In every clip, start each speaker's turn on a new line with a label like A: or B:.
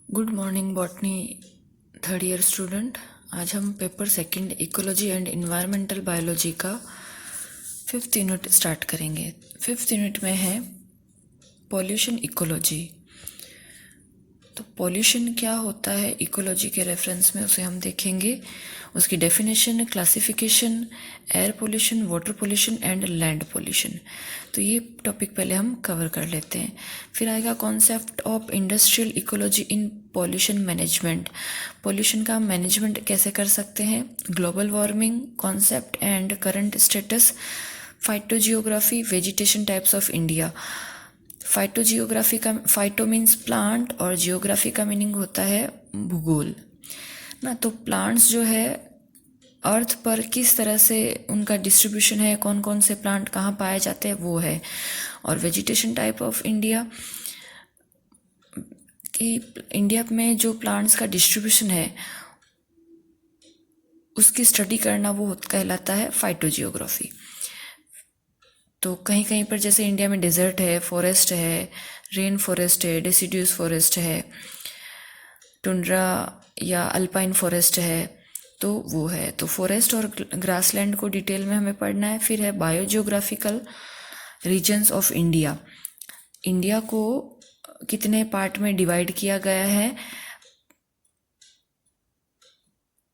A: Good morning botany third year student. आज हम paper second ecology and environmental biology का fifth unit start करेंगे। Fifth unit में है पॉल्यूशन इकोलॉजी। तो पॉल्यूशन क्या होता है इकोलॉजी के रेफरेंस में, उसे हम देखेंगे। उसकी definition, classification, air pollution, water pollution and land pollution. तो ये टॉपिक पहले हम कवर कर लेते हैं। फिर आएगा concept of industrial ecology in pollution management. Pollution का मैनेजमेंट कैसे कर सकते हैं, global warming concept and current status, phytogeography, vegetation types of India. Phytogeography का, फाइटो मीन्स प्लांट और जियोग्राफी का मीनिंग होता है भूगोल ना। तो प्लांट्स जो है अर्थ पर किस तरह से उनका डिस्ट्रीब्यूशन है, कौन कौन से प्लांट कहाँ पाए जाते हैं, वो है। और वेजिटेशन टाइप ऑफ इंडिया कि इंडिया में जो प्लांट्स का डिस्ट्रीब्यूशन है उसकी स्टडी करना, वो कहलाता है फाइटोजियोग्राफी। तो कहीं कहीं पर जैसे इंडिया में डेजर्ट है, फॉरेस्ट है, रेन फॉरेस्ट है, डेसिड्यूस फॉरेस्ट है, टुंड्रा या अल्पाइन फॉरेस्ट है, तो वो है। तो फॉरेस्ट और ग्रासलैंड को डिटेल में हमें पढ़ना है। फिर है biogeographical regions of India. India को कितने पार्ट में डिवाइड किया गया है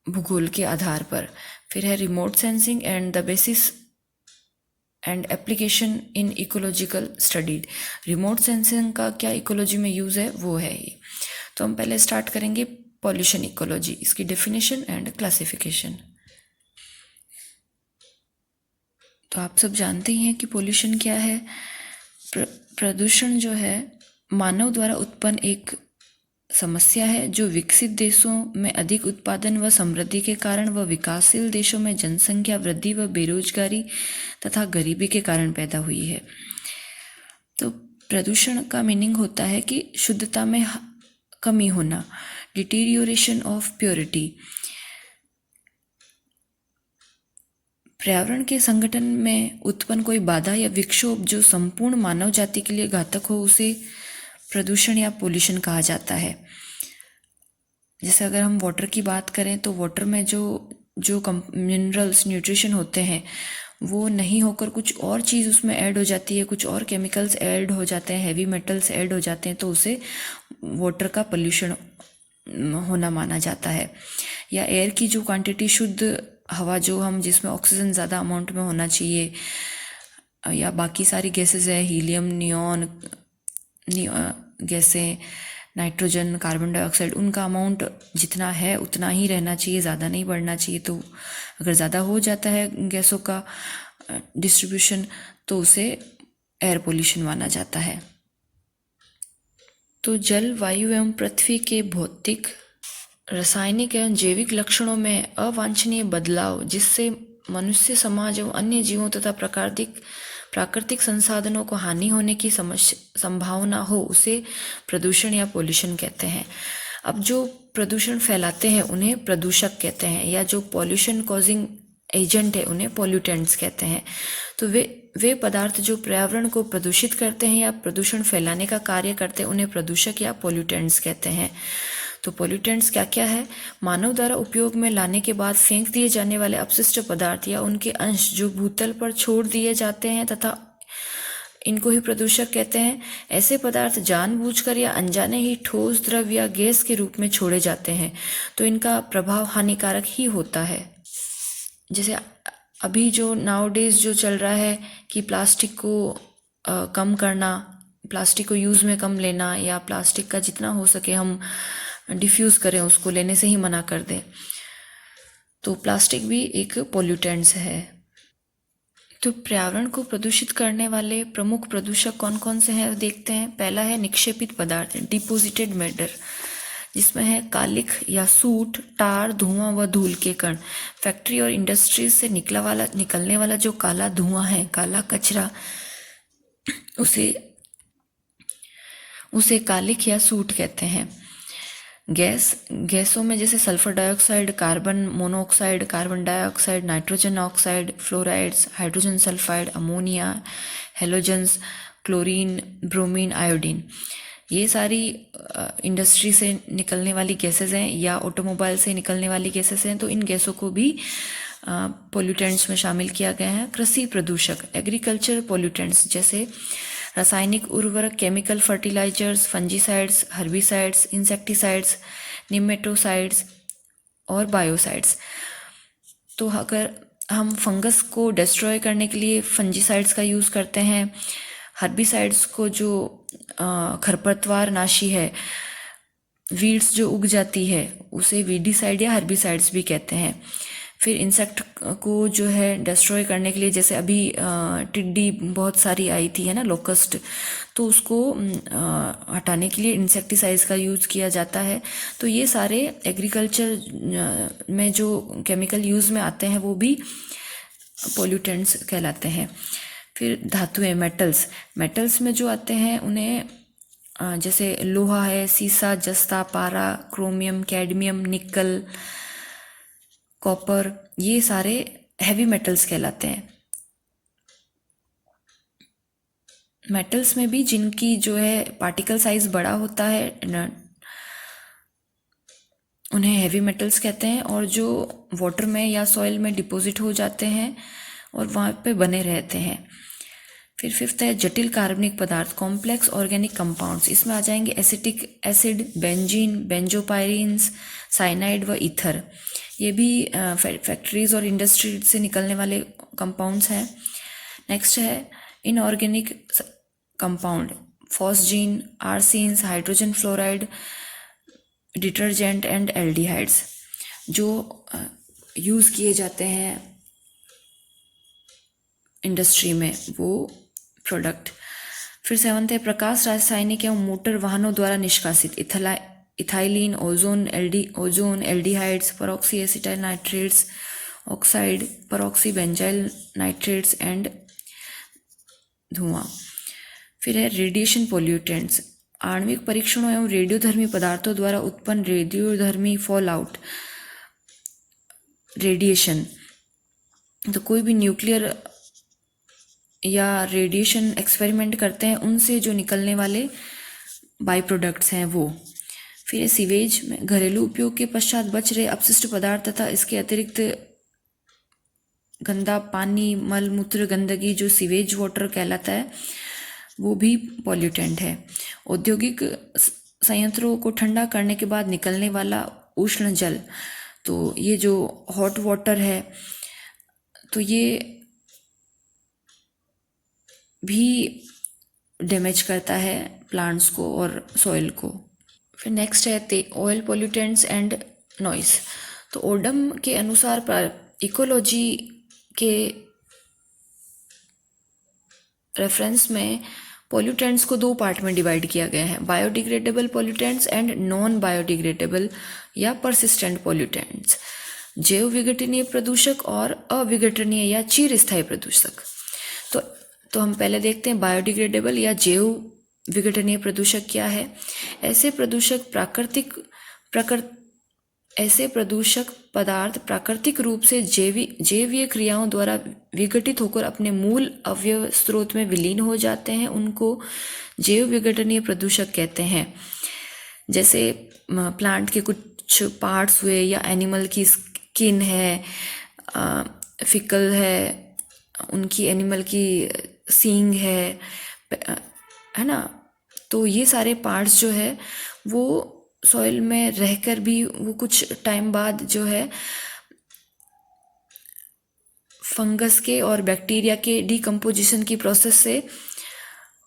A: भूगोल के आधार पर। फिर है remote sensing and the basis and application in ecological studied. Remote sensing का क्या इकोलॉजी में यूज़ है, वो है ये। तो हम पहले स्टार्ट करेंगे पॉल्यूशन इकोलॉजी, इसकी डेफिनेशन एंड क्लासिफिकेशन। तो आप सब जानते ही हैं कि पॉल्यूशन क्या है। प्रदूषण जो है मानव द्वारा उत्पन्न एक समस्या है जो विकसित देशों में अधिक उत्पादन व समृद्धि के कारण व विकासशील देशों में जनसंख्या वृद्धि व बेरोजगारी तथा गरीबी के कारण पैदा हुई है। तो प्रदूषण का मीनिंग होता है कि शुद्धता में कमी होना, डिटीरियोरेशन ऑफ प्योरिटी। पर्यावरण के संगठन में उत्पन्न कोई बाधा या विक्षोभ जो संपूर्ण मानव जाति के लिए घातक हो, उसे प्रदूषण या पोल्यूशन कहा जाता है। जैसे अगर हम वाटर की बात करें तो वाटर में जो मिनरल्स, न्यूट्रिशन होते हैं, वो नहीं होकर कुछ और चीज़ उसमें ऐड हो जाती है, कुछ और केमिकल्स ऐड हो जाते हैं, हैवी मेटल्स ऐड हो जाते हैं, तो उसे वाटर का पोल्यूशन होना माना जाता है। या एयर की जो क्वांटिटी, शुद्ध हवा जो हम, जिसमें ऑक्सीजन ज़्यादा अमाउंट में होना चाहिए, या बाकी सारी गैसेज है, हीलियम, नियॉन गैसें, नाइट्रोजन, कार्बन डाइऑक्साइड, उनका अमाउंट जितना है उतना ही रहना चाहिए, ज़्यादा नहीं बढ़ना चाहिए। तो अगर ज़्यादा हो जाता है गैसों का डिस्ट्रीब्यूशन तो उसे एयर पोल्यूशन माना जाता है। तो जल, वायु एवं पृथ्वी के भौतिक, रासायनिक एवं जैविक लक्षणों में अवांछनीय बदलाव जिससे मनुष्य समाज एवं अन्य जीवों तथा प्राकृतिक संसाधनों को हानि होने की संभावना हो, उसे प्रदूषण या पोल्यूशन कहते हैं। अब जो प्रदूषण फैलाते हैं उन्हें प्रदूषक कहते हैं, या जो पॉल्यूशन कॉजिंग एजेंट है उन्हें पॉल्यूटेंट्स कहते हैं। तो वे पदार्थ जो पर्यावरण को प्रदूषित करते हैं या प्रदूषण फैलाने का कार्य करते हैं उन्हें प्रदूषक या पॉल्यूटेंट्स कहते हैं। तो पॉल्यूटेंट्स क्या क्या है, मानव द्वारा उपयोग में लाने के बाद फेंक दिए जाने वाले अपशिष्ट पदार्थ या उनके अंश जो भूतल पर छोड़ दिए जाते हैं तथा इनको ही प्रदूषक कहते हैं। ऐसे पदार्थ जानबूझकर या अनजाने ही ठोस, द्रव या गैस के रूप में छोड़े जाते हैं, तो इनका प्रभाव हानिकारक ही होता है। जैसे अभी जो नाउडेज जो चल रहा है कि प्लास्टिक को कम करना, प्लास्टिक को यूज़ में कम लेना, या प्लास्टिक का जितना हो सके हम डिफ्यूज़ करें, उसको लेने से ही मना कर दें। तो प्लास्टिक भी एक पॉल्यूटेंट्स है। तो पर्यावरण को प्रदूषित करने वाले प्रमुख प्रदूषक कौन कौन से हैं देखते हैं। पहला है निक्षेपित पदार्थ, डिपोजिटेड मैटर, जिसमें है कालिख या सूट, टार, धुआं व धूल के कण। फैक्ट्री और इंडस्ट्रीज से निकलने वाला जो काला धुआं है, काला कचरा, उसे कालिख या सूट कहते हैं। गैसों में जैसे sulphur dioxide, carbon monoxide, carbon dioxide, nitrogen oxide, fluorides, hydrogen sulphide, ammonia, halogens, chlorine, bromine, iodine. ये सारी इंडस्ट्री से निकलने वाली गैसेस हैं या ऑटोमोबाइल से निकलने वाली गैसेस हैं, तो इन गैसों को भी पोल्यूटेंट्स में शामिल किया गया है। कृषि प्रदूषक, एग्रीकल्चर पोल्यूटेंट्स जैसे रासायनिक उर्वरक, chemical fertilizers, fungicides, herbicides, insecticides, nematocides और बायोसाइड्स। तो अगर हम फंगस को डिस्ट्रॉय करने के लिए फंजीसाइड्स का यूज़ करते हैं, हर्बिसाइड्स को जो खरपतवार नाशी है, वीड्स जो उग जाती है उसे वीडीसाइड या हर्बिसाइड्स भी कहते हैं। फिर इंसेक्ट को जो है डिस्ट्रॉय करने के लिए, जैसे अभी टिड्डी बहुत सारी आई थी है ना, लोकस्ट, तो उसको हटाने के लिए इंसेक्टिसाइड्स का यूज़ किया जाता है। तो ये सारे एग्रीकल्चर में जो केमिकल यूज़ में आते हैं वो भी पोल्यूटेंट्स कहलाते हैं। फिर धातुएं, मेटल्स में जो आते हैं उन्हें जैसे लोहा है, सीसा, जस्ता, पारा, क्रोमियम, कैडमियम, निकल, कॉपर, ये सारे हैवी मेटल्स कहलाते हैं। मेटल्स में भी जिनकी जो है पार्टिकल साइज बड़ा होता है उन्हें हैवी मेटल्स कहते हैं, और जो वाटर में या सॉइल में डिपॉजिट हो जाते हैं और वहाँ पे बने रहते हैं। फिर फिफ्थ है जटिल कार्बनिक पदार्थ, कॉम्प्लेक्स ऑर्गेनिक कंपाउंड्स। इसमें आ जाएंगे एसिटिक एसिड, बेंजीन, बेंजोपायरीन्स, साइनाइड व ईथर। ये भी फैक्ट्रीज और इंडस्ट्री से निकलने वाले कंपाउंड्स हैं। नेक्स्ट है inorganic compound, phosgene, arsines, hydrogen fluoride, detergent and aldehydes, जो यूज़ किए जाते हैं इंडस्ट्री में वो प्रोडक्ट। फिर सेवंथ है प्रकाश रासायनिक एवं मोटर वाहनों द्वारा निष्कासित, ethylene, ozone, aldehydes, परऑक्सी acetyl nitrates, oxide, परऑक्सी benzyl nitrates and धुआं। फिर है रेडिएशन पोल्यूटेंट्स, आणविक परीक्षणों एवं रेडियोधर्मी पदार्थों द्वारा उत्पन्न रेडियोधर्मी फॉल आउट, रेडिएशन। तो कोई भी न्यूक्लियर या रेडिएशन एक्सपेरिमेंट करते हैं उनसे जो निकलने वाले बाई प्रोडक्ट्स हैं वो। फिर सीवेज में घरेलू उपयोग के पश्चात बच रहे अपशिष्ट पदार्थ तथा इसके अतिरिक्त गंदा पानी, मल मूत्र, गंदगी, जो सीवेज वाटर कहलाता है, वो भी पॉल्यूटेंट है। औद्योगिक संयंत्रों को ठंडा करने के बाद निकलने वाला उष्ण जल, तो ये जो हॉट वाटर है तो ये भी डैमेज करता है प्लांट्स को और सॉइल को। फिर नेक्स्ट है ऑयल पोल्यूटेंट्स एंड नॉइस। तो ओडम के अनुसार इकोलॉजी के रेफरेंस में पोल्यूटेंट्स को दो पार्ट में डिवाइड किया गया है, biodegradable pollutants and non biodegradable या परसिस्टेंट पोल्यूटेंट्स, जैव विघटनीय प्रदूषक और अविघटनीय या चिरस्थायी प्रदूषक। तो हम पहले देखते हैं बायोडिग्रेडेबल या जैव विघटनीय प्रदूषक क्या है। ऐसे प्रदूषक पदार्थ प्राकृतिक रूप से जैवीय क्रियाओं द्वारा विघटित होकर अपने मूल अवयव स्रोत में विलीन हो जाते हैं, उनको जैव विघटनीय प्रदूषक कहते हैं। जैसे प्लांट के कुछ पार्ट्स हुए या एनिमल की स्किन है, फिकल है, उनकी एनिमल की सींग है ना, तो ये सारे पार्ट्स जो है वो सॉइल में रहकर भी वो कुछ टाइम बाद जो है फंगस के और बैक्टीरिया के डिकम्पोजिशन की प्रोसेस से,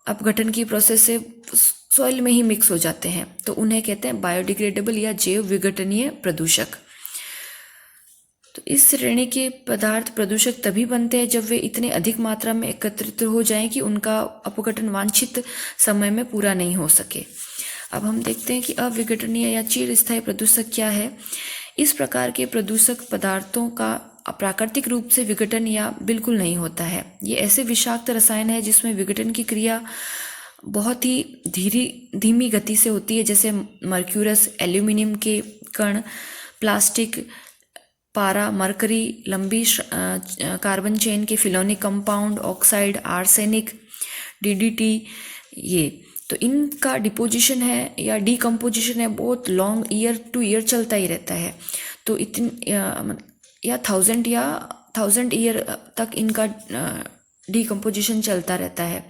A: अपघटन की प्रोसेस से सॉइल में ही मिक्स हो जाते हैं, तो उन्हें कहते हैं बायोडिग्रेडेबल या जैव विघटनीय प्रदूषक। तो इस श्रेणी के पदार्थ प्रदूषक तभी बनते हैं जब वे इतने अधिक मात्रा में एकत्रित हो जाएं कि उनका अपघटन वांछित समय में पूरा नहीं हो सके। अब हम देखते हैं कि अविघटनीय या चिरस्थायी प्रदूषक क्या है। इस प्रकार के प्रदूषक पदार्थों का प्राकृतिक रूप से विघटन या बिल्कुल नहीं होता है। ये ऐसे विषाक्त रसायन है जिसमें विघटन की क्रिया बहुत ही धीमी गति से होती है, जैसे मर्क्यूरस, एल्यूमिनियम के कण, प्लास्टिक, पारा, मरकरी, लंबी कार्बन चेन के फिलोनिक कंपाउंड, ऑक्साइड, आर्सेनिक, डीडीटी, तो इनका डिपोजिशन है या डीकम्पोजिशन है बहुत लॉन्ग ईयर टू ईयर चलता ही रहता है। तो या 1000 ईयर तक इनका डीकम्पोजिशन चलता रहता है।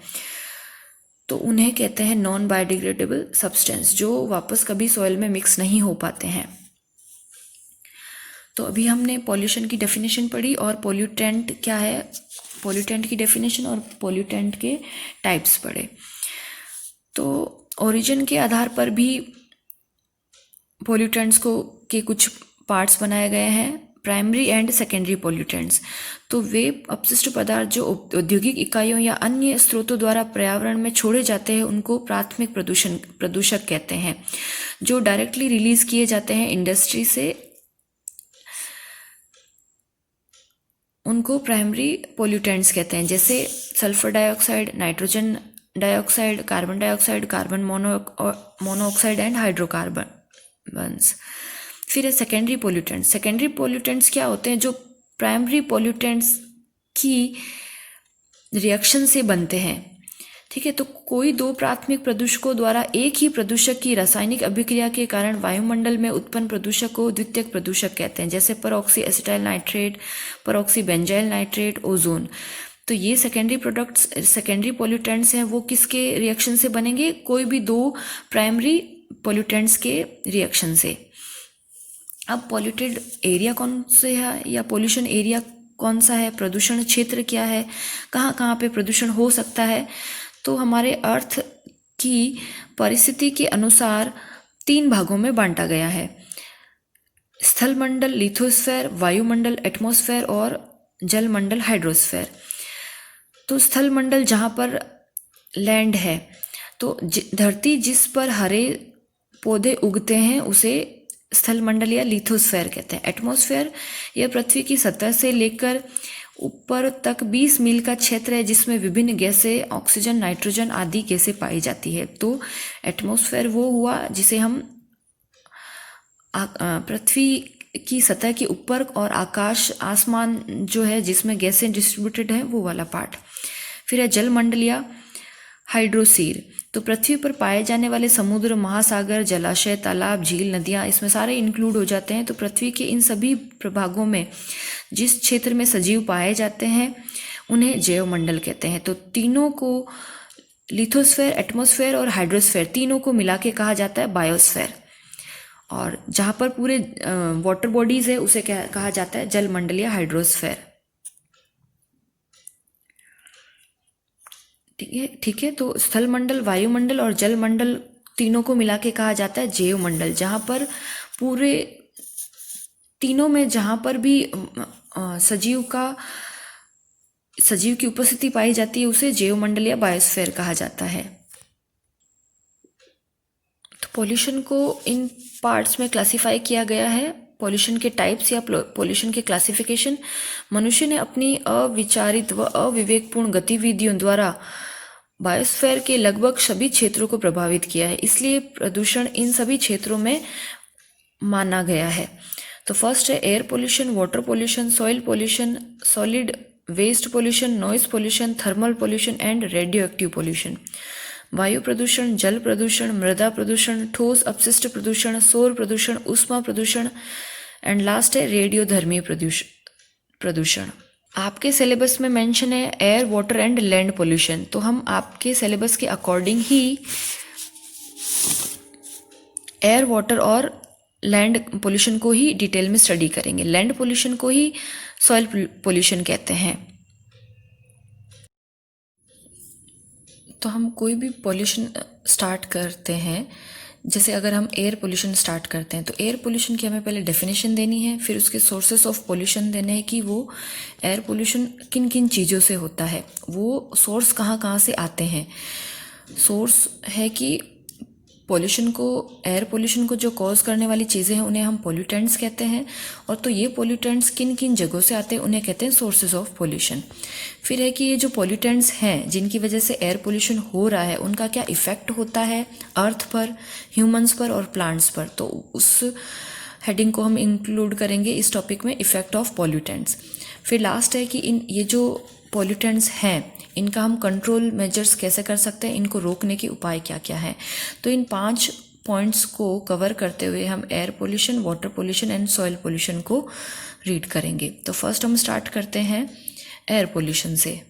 A: तो उन्हें कहते हैं नॉन बायोडिग्रेडेबल सब्सटेंस, जो वापस कभी सॉइल में मिक्स नहीं हो पाते हैं। तो अभी हमने पॉल्यूशन की डेफिनेशन पढ़ी और पोल्यूटेंट क्या है, पोल्यूटेंट की डेफिनेशन और पोल्यूटेंट के टाइप्स पढ़े। तो ओरिजिन के आधार पर भी पोल्यूटेंट्स के कुछ पार्ट्स बनाए गए हैं, प्राइमरी एंड सेकेंडरी पोल्यूटेंट्स। तो वे अपशिष्ट पदार्थ जो औद्योगिक इकाइयों या अन्य स्रोतों द्वारा पर्यावरण में छोड़े जाते हैं उनको प्राथमिक प्रदूषक कहते हैं। जो डायरेक्टली रिलीज किए जाते हैं इंडस्ट्री से उनको प्राइमरी पोल्यूटेंट्स कहते हैं, जैसे sulphur dioxide, nitrogen dioxide, carbon monoxide and hydrocarbons. फिर है सेकेंडरी पोल्यूटेंट्स। सेकेंडरी पोल्यूटेंट्स क्या होते हैं, जो प्राइमरी पोल्यूटेंट्स की रिएक्शन से बनते हैं। ठीक है, तो कोई दो प्राथमिक प्रदूषकों द्वारा एक ही प्रदूषक की रासायनिक अभिक्रिया के कारण वायुमंडल में उत्पन्न प्रदूषक को द्वितीयक प्रदूषक कहते हैं, जैसे परऑक्सी acetyl nitrate, परऑक्सी benzyl nitrate, ozone. तो ये सेकेंडरी पोल्यूटेंट्स हैं, वो किसके रिएक्शन से बनेंगे, कोई भी दो प्राइमरी पोल्यूटेंट्स के रिएक्शन से। अब पॉल्यूटेड एरिया कौन से है या पोल्यूशन एरिया कौन सा है, प्रदूषण क्षेत्र क्या है, कहाँ कहाँ पे प्रदूषण हो सकता है। तो हमारे अर्थ की परिस्थिति के अनुसार 3 भागों में बांटा गया है, स्थलमंडल लिथोस्फेयर, वायुमंडल एटमॉस्फेयर और जलमंडल हाइड्रोस्फेयर। तो स्थलमंडल जहाँ पर लैंड है, तो धरती जिस पर हरे पौधे उगते हैं उसे स्थलमंडल या लिथोस्फेयर कहते हैं। एटमॉस्फेयर यह पृथ्वी की सतह से लेकर ऊपर तक 20 मील का क्षेत्र है जिसमें विभिन्न गैसें, ऑक्सीजन, नाइट्रोजन आदि गैसें पाई जाती है। तो एटमॉस्फेयर वो हुआ जिसे हम पृथ्वी की सतह के ऊपर और आकाश आसमान जो है जिसमें गैसें डिस्ट्रीब्यूटेड है वो वाला पार्ट। फिर है जलमंडल या हाइड्रोस्फीयर। तो पृथ्वी पर पाए जाने वाले समुद्र, महासागर, जलाशय, तालाब, झील, नदियाँ इसमें सारे इंक्लूड हो जाते हैं। तो पृथ्वी के इन सभी प्रभागों में जिस क्षेत्र में सजीव पाए जाते हैं उन्हें जैवमंडल कहते हैं। तो तीनों को लिथोस्फेयर, एटमॉस्फेयर और हाइड्रोस्फेयर तीनों को मिला के कहा जाता है बायोस्फेयर। और जहाँ पर पूरे वाटर बॉडीज है उसे कहा जाता है जलमंडल या हाइड्रोस्फेयर। ठीक है। तो स्थलमंडल, वायुमंडल और जलमंडल तीनों को मिला के कहा जाता है जैवमंडल। जहाँ पर पूरे तीनों में जहाँ पर भी सजीव की उपस्थिति पाई जाती है उसे जैवमंडल या बायोस्फीयर कहा जाता है। तो पॉल्यूशन को इन पार्ट्स में क्लासिफाई किया गया है। पॉल्यूशन के टाइप्स या पॉल्यूशन के क्लासिफिकेशन। मनुष्य ने अपनी अविचारित व अविवेकपूर्ण गतिविधियों द्वारा बायोस्फीयर के लगभग सभी क्षेत्रों को प्रभावित किया है, इसलिए प्रदूषण इन सभी क्षेत्रों में माना गया है। तो फर्स्ट है air pollution, water pollution, soil pollution, solid waste pollution, noise pollution, thermal pollution and radioactive pollution. वायु प्रदूषण, जल प्रदूषण, मृदा प्रदूषण, ठोस अपशिष्ट प्रदूषण, सौर प्रदूषण, ऊष्मा प्रदूषण एंड लास्ट है रेडियोधर्मी प्रदूषण। आपके सिलेबस में मेंशन है air, water and land pollution. तो हम आपके सिलेबस के अकॉर्डिंग ही एयर, वाटर और लैंड पोल्यूशन को ही डिटेल में स्टडी करेंगे। लैंड पोल्यूशन को ही सॉइल पोल्यूशन कहते हैं। तो हम कोई भी पोल्यूशन स्टार्ट करते हैं, जैसे अगर हम एयर पोल्यूशन स्टार्ट करते हैं तो एयर पोल्यूशन की हमें पहले डेफिनेशन देनी है, फिर उसके सोर्सेस ऑफ पोल्यूशन देने हैं कि वो एयर पोल्यूशन किन किन चीज़ों से होता है, वो सोर्स कहाँ कहाँ से आते हैं। सोर्स है कि एयर पोल्यूशन को जो कॉज करने वाली चीज़ें हैं उन्हें हम पोल्यूटेंट्स कहते हैं, और तो ये पोल्यूटेंट्स किन किन जगहों से आते हैं उन्हें कहते हैं सोर्सेज ऑफ पोल्यूशन। फिर है कि ये जो पोल्यूटेंट्स हैं जिनकी वजह से एयर पोल्यूशन हो रहा है उनका क्या इफ़ेक्ट होता है अर्थ पर, ह्यूमंस पर और प्लांट्स पर। तो उस हेडिंग को हम इंक्लूड करेंगे इस टॉपिक में, इफ़ेक्ट ऑफ पोल्यूटेंट्स। फिर लास्ट है कि ये जो पोल्यूटेंट्स हैं इनका हम कंट्रोल मेजर्स कैसे कर सकते हैं, इनको रोकने के उपाय क्या क्या हैं। तो इन 5 पॉइंट्स को कवर करते हुए हम air pollution, water pollution and soil pollution को रीड करेंगे। तो फर्स्ट हम स्टार्ट करते हैं एयर पोल्यूशन से।